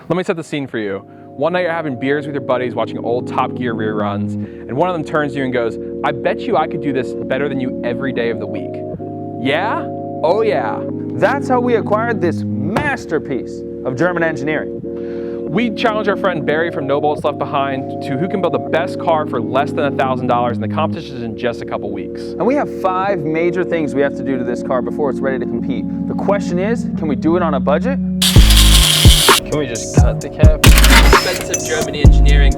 Let me set the scene for you. One night you're having beers with your buddies watching old Top Gear reruns, and one of them turns to you and goes, I bet you I could do this better than you every day of the week. Yeah? Oh yeah. That's how we acquired this masterpiece of German engineering. We challenged our friend Barry from No Bolts Left Behind to who can build the best car for less than $1,000, and the competition is in just a couple weeks. And we have 5 major things we have to do to this car before it's ready to compete. The question is, can we do it on a budget? Can we just cut the cap? Expensive German engineering.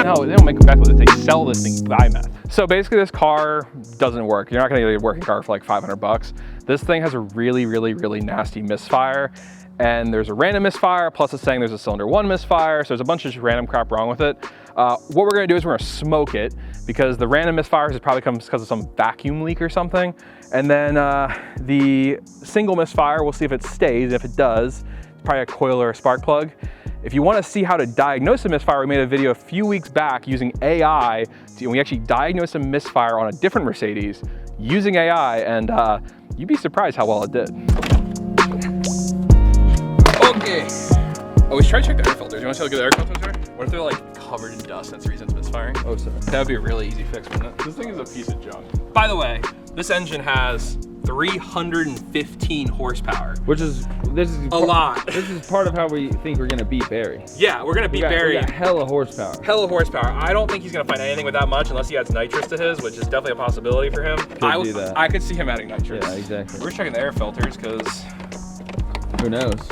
No, they don't make them back with it. They sell this thing by meth. So basically this car doesn't work. You're not gonna get a working car for like 500 bucks. This thing has a really, really, really nasty misfire. And there's a random misfire, plus it's saying there's a cylinder 1 misfire, so there's a bunch of just random crap wrong with it. What we're gonna do is we're gonna smoke it, because the random misfires is probably comes because of some vacuum leak or something. And then the single misfire, we'll see if it stays. If it does, it's probably a coil or a spark plug. If you wanna see how to diagnose a misfire, we made a video a few weeks back using AI, and we actually diagnosed a misfire on a different Mercedes using AI, and you'd be surprised how well it did. Okay. Oh, we should try to check the air filters. You want to see how good the air filters are? What if they're like covered in dust? That's the reason it's misfiring. Oh, sorry. That would be a really easy fix, wouldn't it? This thing is a piece of junk. By the way, this engine has 315 horsepower. This is a lot. This is part of how we think we're gonna beat Barry. Yeah, we're gonna beat Barry. We got hella horsepower. Hella horsepower. I don't think he's gonna find anything with that much unless he adds nitrous to his, which is definitely a possibility for him. Could do that. I could see him adding nitrous. Yeah, exactly. We're checking the air filters because Who knows?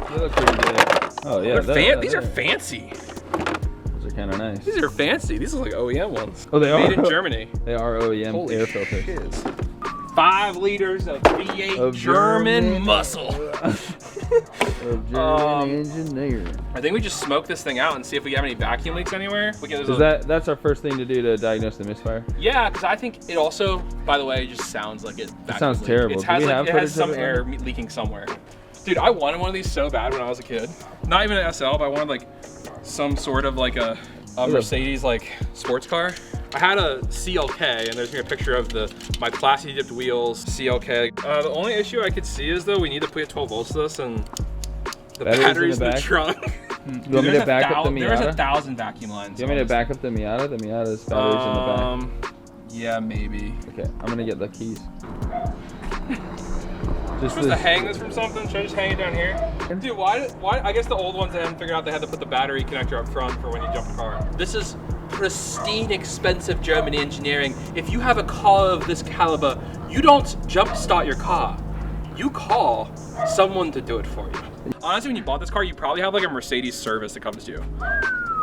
They look pretty good. Oh yeah, these are fancy. Those are kind of nice. These are fancy. These look like OEM ones. Oh, they are? Made in Germany. They are OEM Holy air filters. shiz. 5 liters of V8 German muscle. Of German engineering. I think we just smoke this thing out and see if we have any vacuum leaks anywhere. We can, That's our first thing to do to diagnose the misfire? yeah, because I think it also, by the way, just sounds like it. It sounds terrible. It has some air leaking somewhere. Dude, I wanted one of these so bad when I was a kid. Not even an SL, but I wanted like some sort of like a Mercedes like sports car. I had a CLK, and there's gonna be a picture of my plastic dipped wheels CLK. The only issue I could see is though we need to put 12 volts to this, and the battery's in the trunk. You want me to back up the Miata? There's 1,000 vacuum lines. You want me to back up the Miata? The Miata's battery's in the back. Yeah, maybe. Okay, I'm gonna get the keys. I'm supposed to hang this from something? Should I just hang it down here? Dude, why? I guess the old ones, they hadn't figured out they had to put the battery connector up front for when you jump a car. This is pristine, expensive German engineering. If you have a car of this caliber, you don't jump start your car. You call someone to do it for you. Honestly, when you bought this car, you probably have like a Mercedes service that comes to you.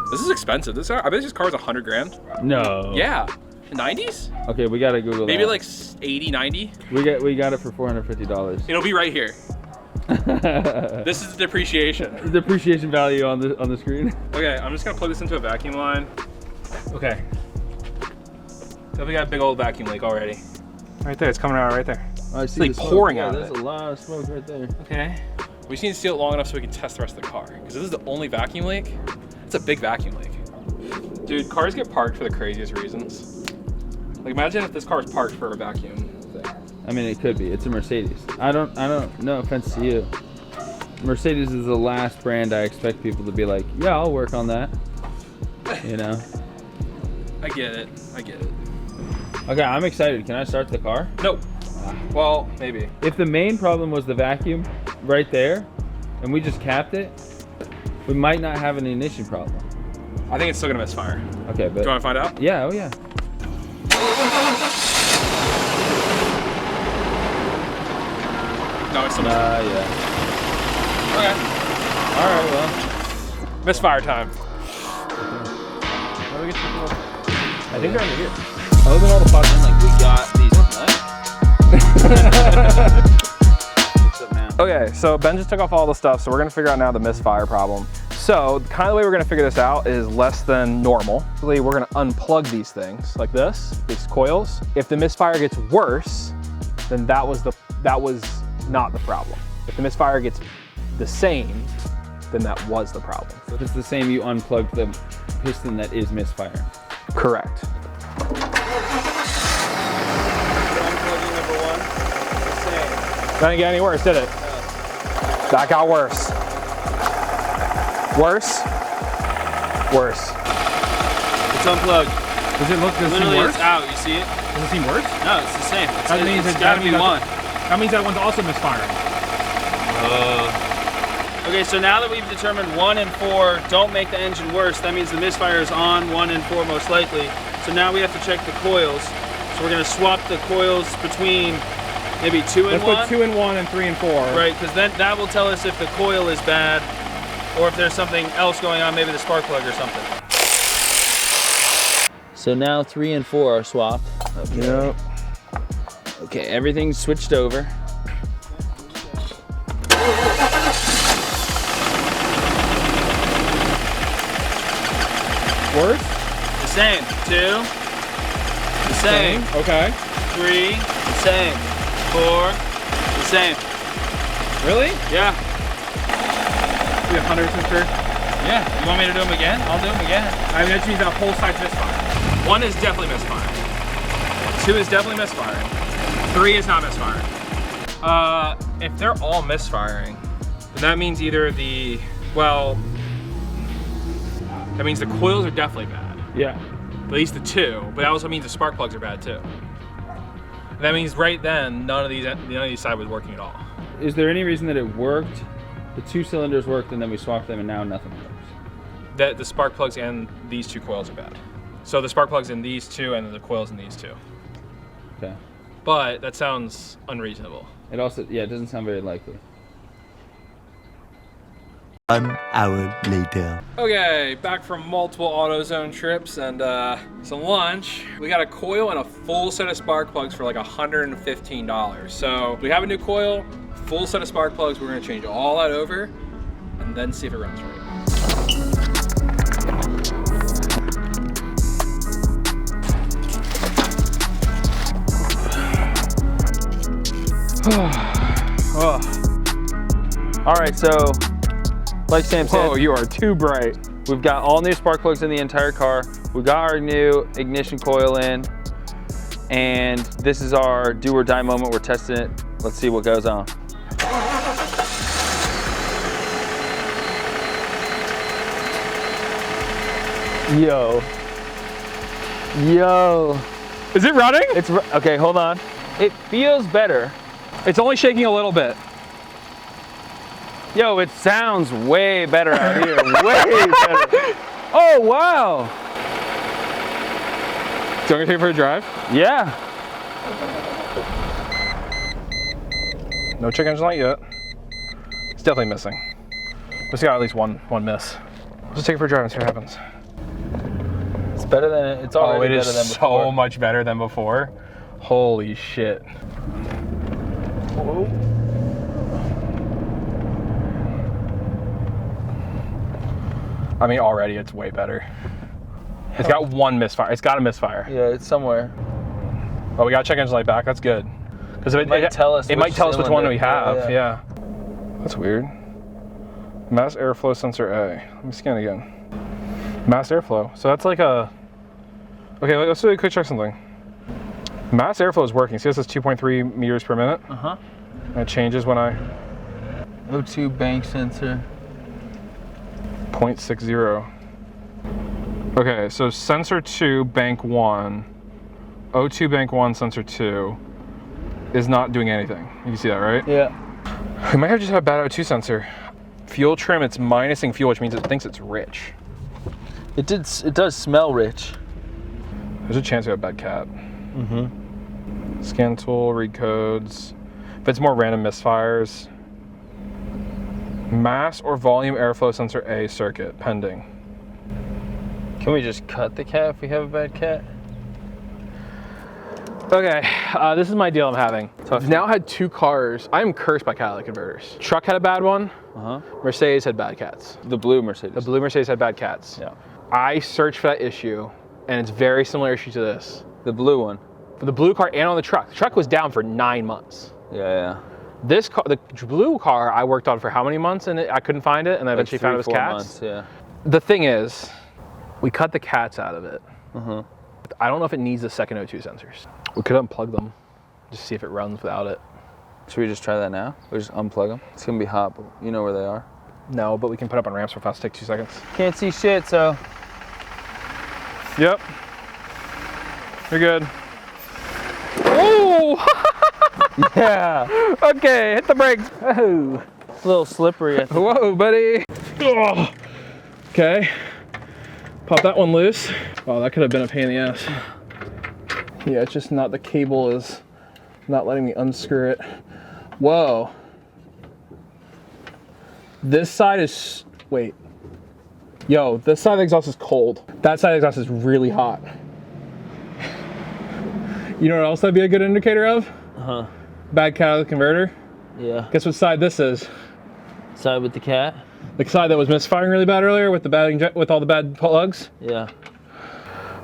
This is expensive. I bet this car is 100 grand. No. Yeah. 90s? Okay, we gotta Google Maybe that. like 80, 90? We got it for $450. It'll be right here. This is the depreciation. The depreciation value on the screen. Okay, I'm just gonna plug this into a vacuum line. Okay. So we got a big old vacuum leak already. Right there, it's coming out right there. I see like pouring out of There's a lot of smoke right there. Okay. We just need to seal it long enough so we can test the rest of the car. Because this is the only vacuum leak. It's a big vacuum leak. Dude, cars get parked for the craziest reasons. Like imagine if this car was parked for a vacuum thing. I mean, it could be. It's a Mercedes. I don't, no offense to you. Mercedes is the last brand I expect people to be like, yeah, I'll work on that. You know? I get it. Okay, I'm excited. Can I start the car? Nope. Well, maybe. If the main problem was the vacuum right there, and we just capped it, we might not have an ignition problem. I think it's still gonna misfire. Okay, but... Do you wanna find out? Yeah, oh yeah. No, it's still misfire. Yeah. Okay. Alright, well. Misfire time. How do we get to the door? I think they're under here. Open all the pots in like we got these. What's up now? Okay, so Ben just took off all the stuff, so we're gonna figure out now the misfire problem. So, kind of the way we're gonna figure this out is less than normal. Basically, we're gonna unplug these things, like this, these coils. If the misfire gets worse, then that was not the problem. If the misfire gets the same, then that was the problem. So if it's the same, you unplugged the piston that is misfiring. Correct. Didn't get any worse, did it? That got worse. Worse? Worse. It's unplugged. Does it seem Literally, worse? it's out. You see it? Does it seem worse? No, it's the same. That means it's gotta be one. That means that one's also misfiring. Okay, so now that we've determined 1 and 4 don't make the engine worse, that means the misfire is on 1 and 4 most likely. So now we have to check the coils. So we're gonna swap the coils between maybe 2 and 1. Let's put 2 and 1 and 3 and 4. Right, because then that will tell us if the coil is bad or if there's something else going on, maybe the spark plug or something. So now 3 and 4 are swapped. Okay. Yep. Okay, everything's switched over. Worse? The same. 2. The same. Okay. 3. The same. 4. The same. Really? Yeah. You have 100 sensor? Yeah. You want me to do them again? I'll do them again. I mean, that means that whole side's misfiring. 1 is definitely misfiring. 2 is definitely misfiring. 3 is not misfiring. If they're all misfiring, then that means either that means the coils are definitely bad. Yeah. At least the 2, but that also means the spark plugs are bad too. And that means right then, none of these side was working at all. Is there any reason that it worked? The 2 cylinders worked and then we swapped them and now nothing works. That the spark plugs and these 2 coils are bad. So the spark plugs in these 2 and the coils in these 2. Okay. But that sounds unreasonable. It also, yeah, it doesn't sound very likely. 1 hour later. Okay, back from multiple AutoZone trips and some lunch. We got a coil and a full set of spark plugs for like $115. So we have a new coil, full set of spark plugs. We're gonna change all that over and then see if it runs right. Oh. All right, so like Sam said, Oh, you are too bright. we've got all new spark plugs in the entire car. We got our new ignition coil in, and this is our do or die moment. We're testing it. Let's see what goes on. Yo. Is it running? It's okay, hold on. It feels better. It's only shaking a little bit. Yo, it sounds way better out here. Way better. Oh, wow. Do you want to take it for a drive? Yeah. No check engine light yet. It's definitely missing. It's got at least one miss. Let's take it for a drive and see what happens. It's better than it's already it is better than before. so much better than before. Holy shit. Whoa. I mean, already it's way better. It's got one misfire. It's got a misfire. Yeah, it's somewhere. Oh, we got to check engine light back. That's good. Because it might tell us it might tell us which one cylinder. we have. Yeah. That's weird. Mass airflow sensor A. Let me scan again. Mass airflow. So that's like a. Okay, let's do a quick check something. Mass airflow is working. See, this is 2.3 meters per minute. Uh-huh. And it changes when I. O2 bank sensor. 0.60. Okay, so sensor 2, bank 1. O2 bank 1, sensor 2 is not doing anything. You can see that, right? Yeah. We might have just had a bad O2 sensor. Fuel trim, it's minusing fuel, which means it thinks it's rich. It does smell rich. There's a chance we have a bad cat. Mm-hmm. Scan tool, read codes. If it's more random misfires. Mass or volume airflow sensor A circuit, pending. Can we just cut the cat if we have a bad cat? Okay, this is my deal I'm having. I've now had 2 cars. I'm cursed by catalytic converters. Truck had a bad one. Uh-huh. Mercedes had bad cats. The blue Mercedes. The blue Mercedes had bad cats. Yeah. I searched for that issue, and it's very similar issue to this. The blue one. For the blue car and on the truck. The truck was down for 9 months. Yeah. This car, the blue car, I worked on for how many months, and I couldn't find it, and I eventually found it was 3-4 cats. months, yeah. The thing is, we cut the cats out of it. Uh-huh. I don't know if it needs the second O2 sensors. We could unplug them, just see if it runs without it. Should we just try that now? We just unplug them? It's gonna be hot, but you know where they are. No, but we can put up on ramps real fast. Take 2 seconds. Can't see shit, so. Yep. You're good. Oh! Yeah. Okay, hit the brakes. Oh. It's a little slippery. Whoa, buddy. Oh. Okay. Pop that one loose. Oh, that could have been a pain in the ass. Yeah, it's just not, the cable is not letting me unscrew it. Whoa. This side is, wait. Yo, this side of the exhaust is cold. That side of the exhaust is really hot. You know what else that'd be a good indicator of? Uh-huh. Bad catalytic converter. Yeah. Guess what side this is? Side with the cat? The side that was misfiring really bad earlier with the bad with all the bad plugs? Yeah.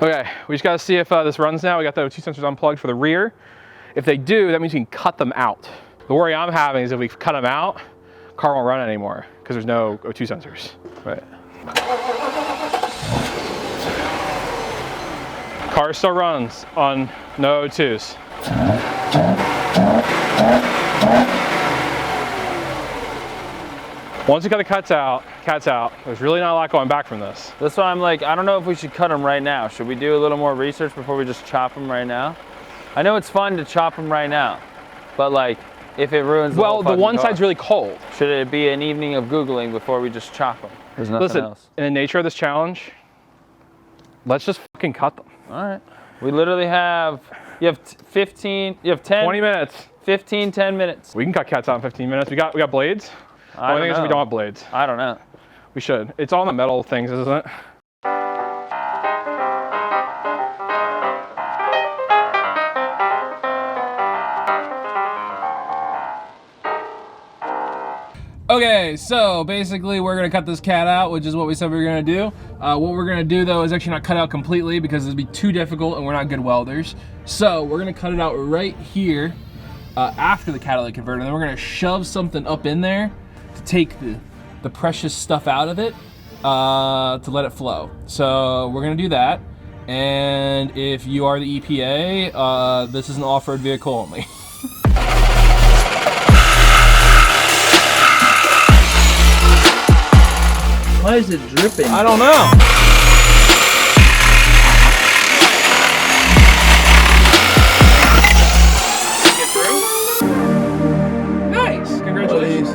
Okay, we just gotta see if this runs now. We got the O2 sensors unplugged for the rear. If they do, that means we can cut them out. The worry I'm having is if we cut them out, car won't run anymore because there's no O2 sensors. Right. Car still runs on no O2s. Once you cut the cat's out, there's really not a lot going back from this. That's why I'm like, I don't know if we should cut them right now. Should we do a little more research before we just chop them right now? I know it's fun to chop them right now, but like, if it ruins the whole the one car, side's really cold. should it be an evening of Googling before we just chop them? There's nothing Listen, else. in the nature of this challenge, let's just fucking cut them. All right. We literally have, you have 10, 20 minutes. 15, 10 minutes. We can cut cats out in 15 minutes. We got blades. I Only thing is we don't have blades. I don't know. We should. It's all the metal things, isn't it? Okay, so basically we're gonna cut this cat out, which is what we said we were gonna do. What we're gonna do though is actually not cut out completely because it'd be too difficult and we're not good welders. So we're gonna cut it out right here after the catalytic converter, and then we're gonna shove something up in there to take the precious stuff out of it to let it flow. So we're gonna do that. And if you are the EPA, this is an off-road vehicle only. Why is it dripping? I don't know. Get through? Nice. Congratulations.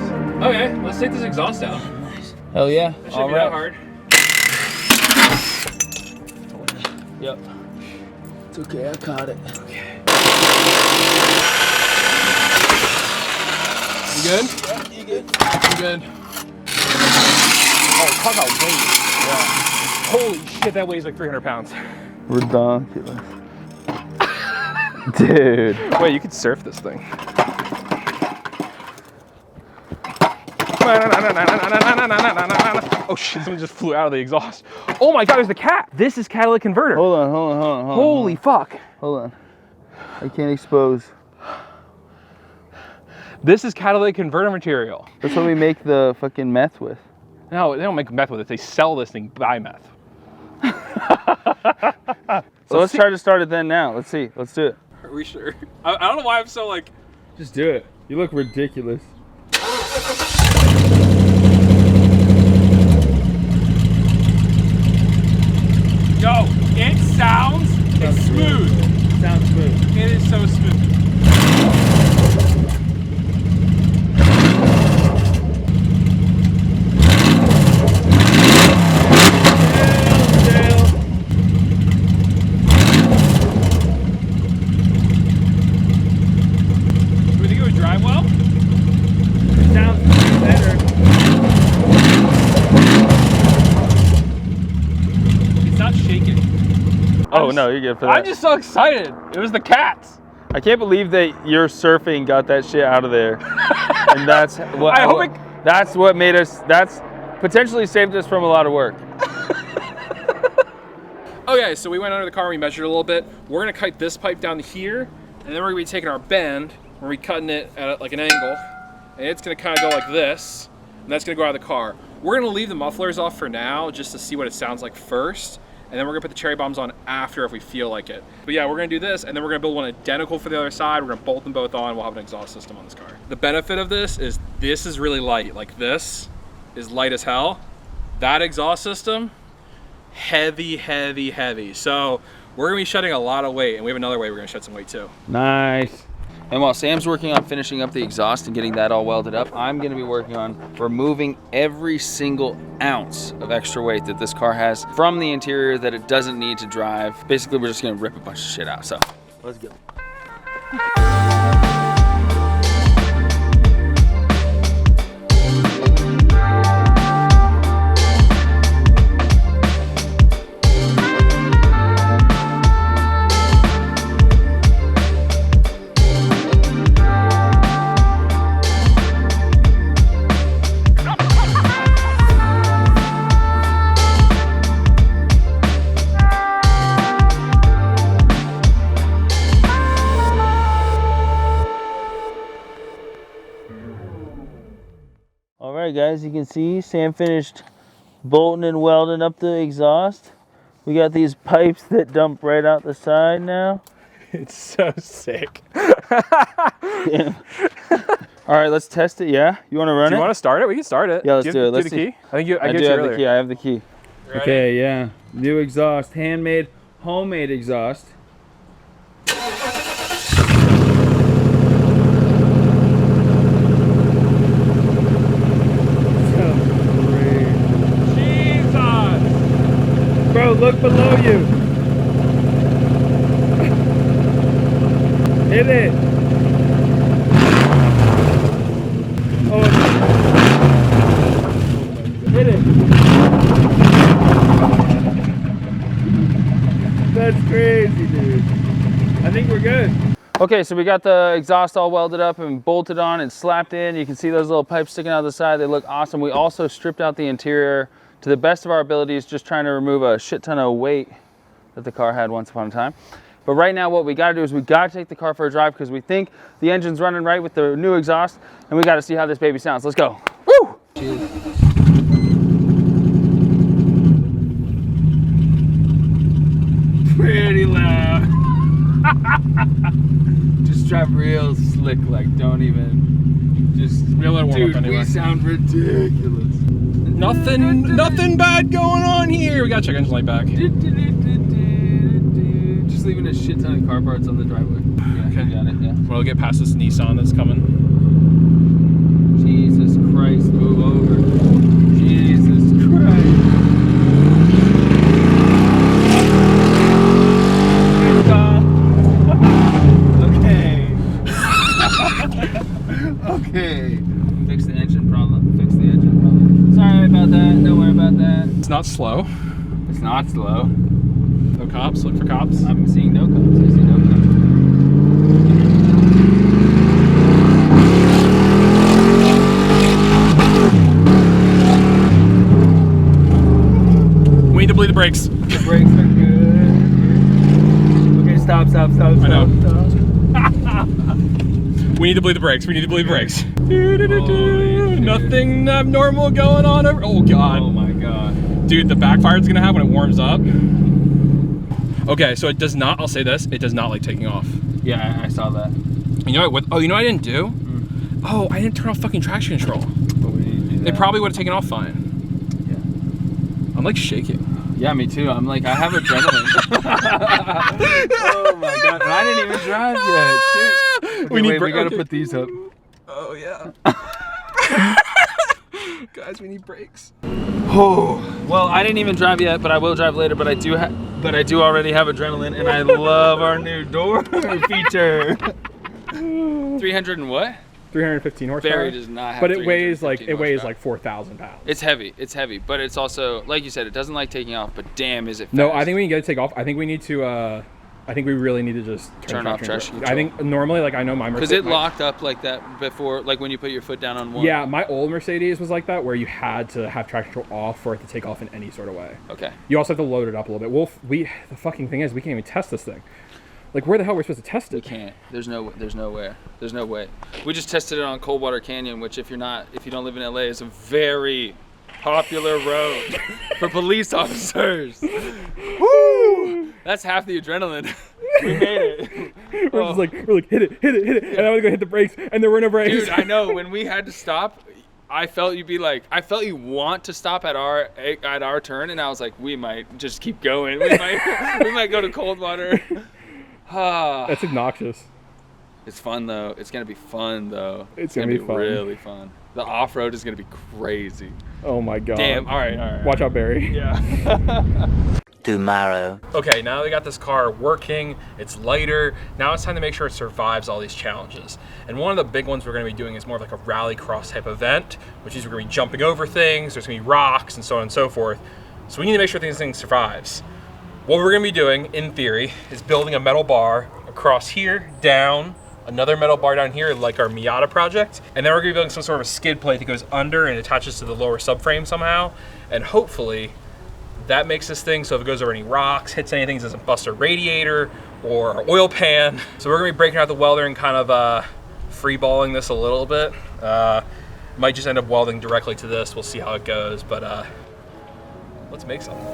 Okay, let's take this exhaust out. Hell yeah. It shouldn't be that hard. Yep. It's okay, I caught it. Okay. You good? Yeah, you good? You good? Oh, talk about weight. Yeah. Holy shit, that weighs like 300 pounds. Ridiculous. Dude. Wait, you could surf this thing. Oh shit, someone just flew out of the exhaust. Oh my god, there's the cat. This is catalytic converter. Hold on. Holy fuck. Hold on. I can't expose. This is catalytic converter material. That's what we make the fucking meth with. No, they don't make meth with it. They sell this thing by meth. So let's try to start it then now. Let's see. Let's do it. Are we sure? I don't know why I'm so like. Just do it. You look ridiculous. Yo, it sounds. It's smooth. Sounds smooth. It is so smooth. Do we think it would drive well? It sounds better. It's not shaking. Oh no, you're good for that. I'm just so excited. It was the cats. I can't believe that your surfing got that shit out of there. And that's what that's what made us, that's potentially saved us from a lot of work. Okay, so we went under the car, we measured a little bit. We're gonna cut this pipe down to here, and then we're gonna be taking our bend, we're gonna be cutting it at like an angle, and it's gonna kind of go like this, and that's gonna go out of the car. We're gonna leave the mufflers off for now, just to see what it sounds like first, and then we're gonna put the cherry bombs on after if we feel like it. But yeah, we're gonna do this, and then we're gonna build one identical for the other side. We're gonna bolt them both on, we'll have an exhaust system on this car. The benefit of this is really light, like this is light as hell. That exhaust system, heavy, heavy, heavy. So we're gonna be shedding a lot of weight, and we have another way we're gonna shed some weight too. Nice. And while Sam's working on finishing up the exhaust and getting that all welded up, I'm gonna be working on removing every single ounce of extra weight that this car has from the interior that it doesn't need to drive. Basically, we're just gonna rip a bunch of shit out, so let's go. All right, guys, you can see Sam finished bolting and welding up the exhaust. We got these pipes that dump right out the side now. It's so sick. Yeah. All right, let's test it. Yeah, you want to run it? Do you want to start it? We can start it. Yeah, let's do it. Let's the see. key. I think I do gave you have earlier. the key. I have the key. Ready? Okay, yeah. New exhaust, handmade, homemade exhaust. Bro, look below you. Hit it. Oh, hit it. That's crazy, dude. I think we're good. Okay, so we got the exhaust all welded up and bolted on and slapped in. You can see those little pipes sticking out of the side. They look awesome. We also stripped out the interior to the best of our abilities, just trying to remove a shit ton of weight that the car had once upon a time. But right now what we gotta do is we gotta take the car for a drive because we think the engine's running right with the new exhaust, and we gotta see how this baby sounds. Let's go. Woo! Pretty loud. Just drive real slick, like don't even, just, Dude, anyway. We sound ridiculous. Nothing bad going on here. We gotta check engine light back. Just leaving a shit ton of car parts on the driveway. Yeah, Okay. you got it, yeah. We'll get past this Nissan that's coming. Jesus Christ, move over. Jesus Christ. Okay. Okay. Fix the engine problem. Fix the engine problem. Sorry about that. Don't worry about that. It's not slow. It's not slow. No cops. Look for cops. I'm seeing no cops. I see no cops. We need to bleed the brakes. The brakes are good. Okay, stop. I know. Stop. We need to bleed the brakes. We need to bleed the brakes. Holy Nothing abnormal going on over. Oh God. Oh my God. Dude, the backfire it's gonna have when it warms up. Okay, so it does not. I'll say this: it does not like taking off. Yeah, I saw that. You know what? Oh, you know what I didn't do? Oh, I didn't turn off fucking traction control. But we didn't do that. It probably would have taken off fine. Yeah. I'm like shaking. Yeah, me too. I'm like, I have adrenaline. Oh my God. And I didn't even drive yet. Shit. Okay, we gotta put these up. Oh yeah. Guys, we need brakes. Oh. Well, I didn't even drive yet, but I will drive later. But I do already have adrenaline, and I love our new door feature. 300 and what? 315 horsepower. Barry does not have. But it weighs like 315 4,000 pounds. It's heavy. It's heavy, but it's also, like you said, it doesn't like taking off. But damn, is it fast. No, I think we can get it to take off. I think we need to. I think we really need to just turn off traction control. I think normally, like I know my Mercedes. Because it locked up like that before, like when you put your foot down on one. Yeah, my old Mercedes was like that, where you had to have traction control off for it to take off in any sort of way. Okay. You also have to load it up a little bit. The fucking thing is, we can't even test this thing. Like, where the hell are we supposed to test it? We can't. There's no way. We just tested it on Coldwater Canyon, which if you don't live in LA, is a very popular road for police officers. Woo! That's half the adrenaline. We made it. We're just like, hit it, and I want to go hit the brakes, and there were no brakes. Dude, I know when we had to stop, I felt you'd be like, I felt you want to stop at our turn, and I was like, we might just keep going. We might go to cold water. That's obnoxious. It's fun though. It's gonna be fun though. It's gonna be fun. Really fun. The off-road is gonna be crazy. Oh my god. Damn. All right. Watch out, Barry. Yeah. Tomorrow. Okay, now we got this car working, it's lighter. Now it's time to make sure it survives all these challenges. And one of the big ones we're gonna be doing is more of like a rally cross type event, which is we're gonna be jumping over things, there's gonna be rocks and so on and so forth. So we need to make sure this thing survives. What we're gonna be doing, in theory, is building a metal bar across here, down, another metal bar down here, like our Miata project. And then we're gonna be building some sort of a skid plate that goes under and attaches to the lower subframe somehow. And hopefully, that makes this thing so if it goes over any rocks, hits anything, it doesn't bust our radiator or our oil pan. So we're gonna be breaking out the welder and kind of free-balling this a little bit. Might just end up welding directly to this. We'll see how it goes, but let's make something.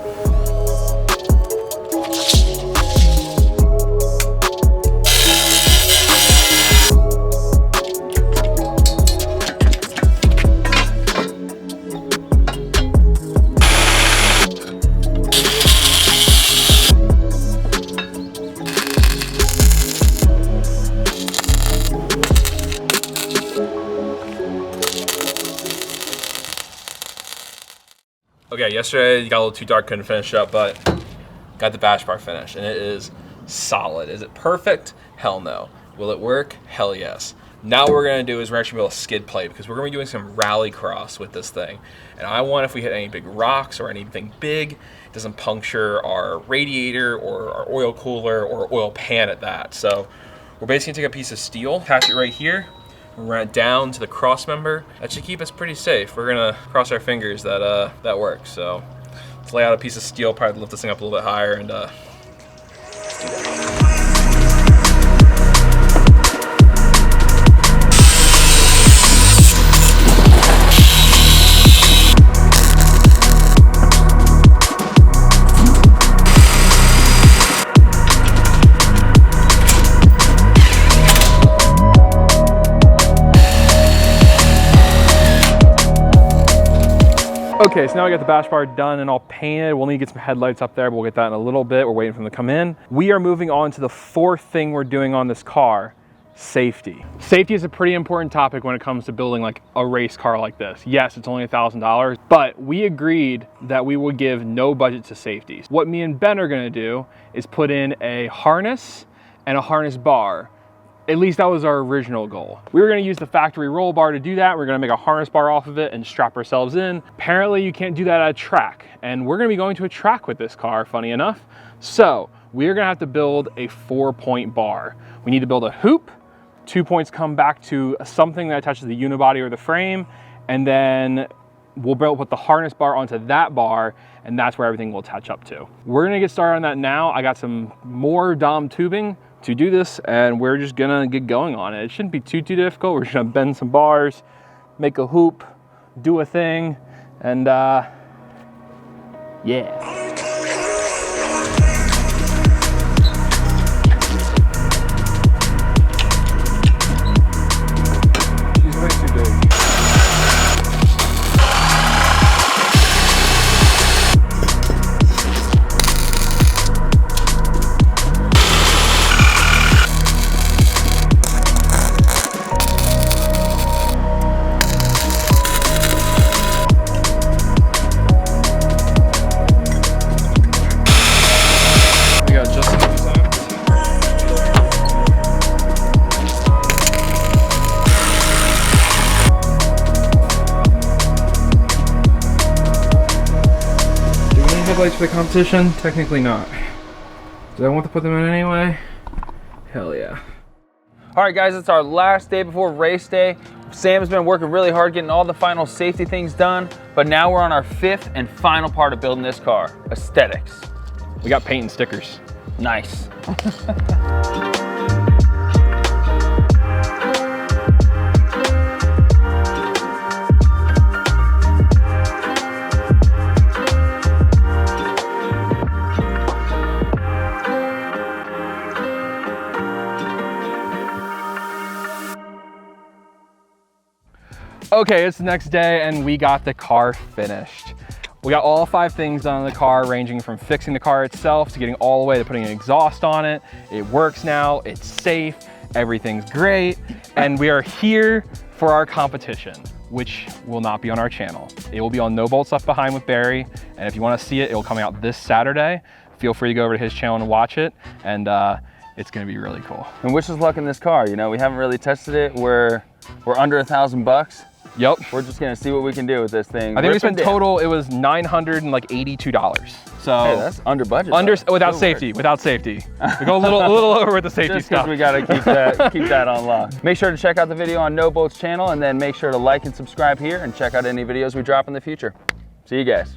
Okay, yesterday it got a little too dark, couldn't finish it up, but got the bash bar finished, and it is solid. Is it perfect? Hell no. Will it work? Hell yes. Now what we're gonna do is we're actually gonna build a skid plate because we're gonna be doing some rally cross with this thing. And I want if we hit any big rocks or anything big, it doesn't puncture our radiator or our oil cooler or oil pan at that. So we're basically gonna take a piece of steel, attach it right here, and run it down to the cross member. That should keep us pretty safe. We're gonna cross our fingers that that works. So let's lay out a piece of steel, probably lift this thing up a little bit higher, and let's do that. Okay, so now we got the bash bar done and all painted. We'll need to get some headlights up there, but we'll get that in a little bit. We're waiting for them to come in. We are moving on to the fourth thing we're doing on this car, safety. Safety is a pretty important topic when it comes to building like a race car like this. Yes, it's only $1,000, but we agreed that we would give no budget to safety. What me and Ben are gonna do is put in a harness and a harness bar. At least that was our original goal. We were gonna use the factory roll bar to do that. We're gonna make a harness bar off of it and strap ourselves in. Apparently you can't do that at a track. And we're gonna be going to a track with this car, funny enough. So we're gonna have to build a 4-point bar. We need to build a hoop. 2 points come back to something that attaches the unibody or the frame. And then we'll put the harness bar onto that bar, and that's where everything will attach up to. We're gonna get started on that now. I got some more Dom tubing to do this, and we're just gonna get going on it. It shouldn't be too difficult. We're just gonna bend some bars, make a hoop, do a thing, and yeah. She's way too big. Headlights for the competition? Technically not. Do I want to put them in anyway? Hell yeah. All right, guys, it's our last day before race day. Sam's been working really hard getting all the final safety things done, but now we're on our 5th and final part of building this car, aesthetics. We got paint and stickers. Nice. Okay, it's the next day and we got the car finished. We got all 5 things done on the car, ranging from fixing the car itself to getting all the way to putting an exhaust on it. It works now, it's safe, everything's great, and we are here for our competition, which will not be on our channel. It will be on No Bolts Left Behind with Barry, and if you want to see it, it will come out this Saturday. Feel free to go over to his channel and watch it, and it's gonna be really cool. And wish us luck in this car. You know, we haven't really tested it. We're under $1,000. Yep. We're just gonna see what we can do with this thing. I think we spent total, it was $982. So hey, that's under budget. Without safety. We go a little over with the safety just 'cause stuff. we gotta keep that on lock. Make sure to check out the video on No Bolts channel, and then make sure to like and subscribe here and check out any videos we drop in the future. See you guys.